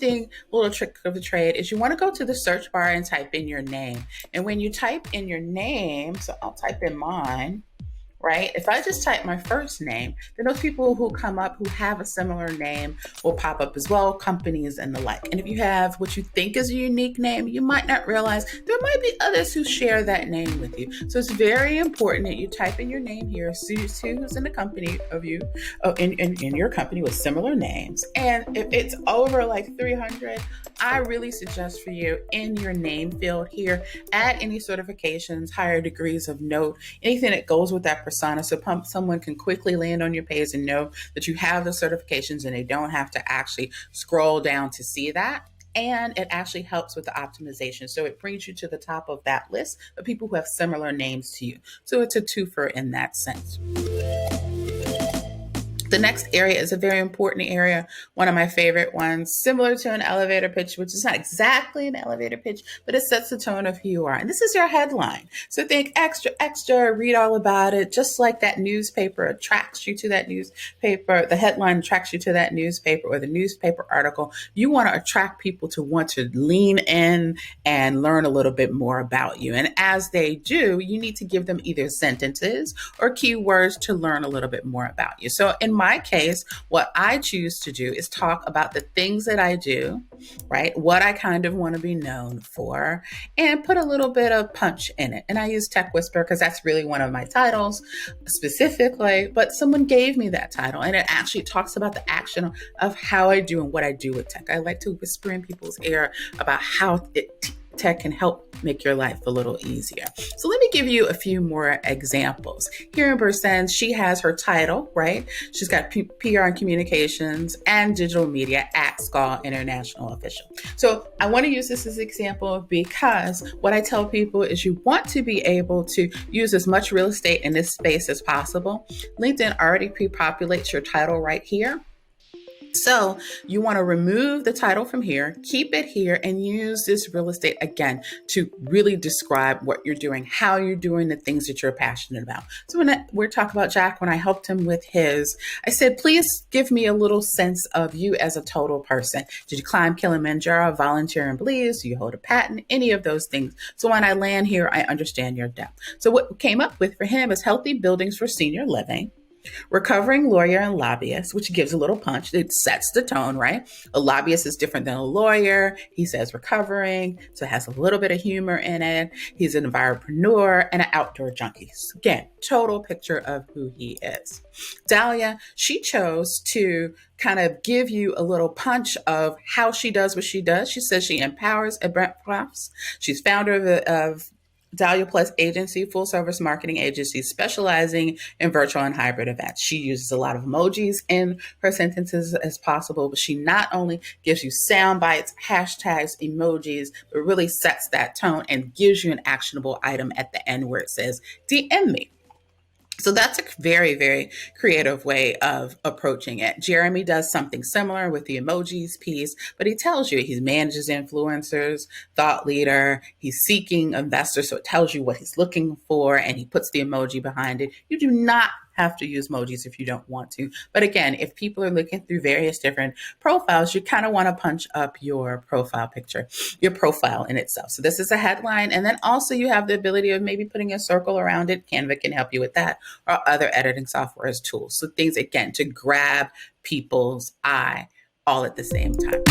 thing, little trick of the trade, is you want to go to the search bar and type in your name. And when you type in your name, so I'll type in mine, right? If I just type my first name, then those people who come up who have a similar name will pop up as well, companies and the like. And if you have what you think is a unique name, you might not realize there might be others who share that name with you. So it's very important that you type in your name here, see who's in the company of you, in your company with similar names. And if it's over like 300, I really suggest for you in your name field here, add any certifications, higher degrees of note, anything that goes with that persona, so someone can quickly land on your page and know that you have the certifications and they don't have to actually scroll down to see that. And it actually helps with the optimization. So it brings you to the top of that list of people who have similar names to you. So it's a twofer in that sense. The next area is a very important area, one of my favorite ones, similar to an elevator pitch, which is not exactly an elevator pitch, but it sets the tone of who you are. And this is your headline. So think extra, read all about it, just like that newspaper attracts you to that newspaper, the headline attracts you to that newspaper or the newspaper article. You want to attract people to want to lean in and learn a little bit more about you. And as they do, you need to give them either sentences or keywords to learn a little bit more about you. So in my case, what I choose to do is talk about the things that I do, right? What I kind of want to be known for, and put a little bit of punch in it. And I use Tech Whisperer because that's really one of my titles specifically, but someone gave me that title and it actually talks about the action of how I do and what I do with tech. I like to whisper in people's ear about how tech can help make your life a little easier. So let me give you a few more examples. Here in Bersens, she has her title, right? She's got PR and communications and digital media at SCAL International Official. So I want to use this as an example because what I tell people is you want to be able to use as much real estate in this space as possible. LinkedIn already pre-populates your title right here. So you want to remove the title from here, keep it here, and use this real estate again to really describe what you're doing, how you're doing the things that you're passionate about. So when we're talking about Jack, when I helped him with his, I said, please give me a little sense of you as a total person. Did you climb Kilimanjaro, volunteer in Belize? Do you hold a patent? Any of those things. So when I land here, I understand your depth. So what we came up with for him is healthy buildings for senior living. Recovering lawyer and lobbyist, which gives a little punch. It sets the tone, right? A lobbyist is different than a lawyer. He says recovering, so it has a little bit of humor in it. He's an environpreneur and an outdoor junkie. So again, total picture of who he is. Dahlia, she chose to kind of give you a little punch of how she does what she does. She says she empowers at Brent Crafts. She's founder of Dahlia Plus Agency, full service marketing agency specializing in virtual and hybrid events. She uses a lot of emojis in her sentences as possible, but she not only gives you sound bites, hashtags, emojis, but really sets that tone and gives you an actionable item at the end where it says, DM me. So that's a very, very creative way of approaching it. Jeremy does something similar with the emojis piece, but he tells you he manages influencers, thought leader, he's seeking investors, so it tells you what he's looking for, and he puts the emoji behind it. You do not have to use emojis if you don't want to. But again, if people are looking through various different profiles, you kind of want to punch up your profile picture, your profile in itself. So this is a headline. And then also you have the ability of maybe putting a circle around it. Canva can help you with that, or other editing software as tools. So things, again, to grab people's eye all at the same time.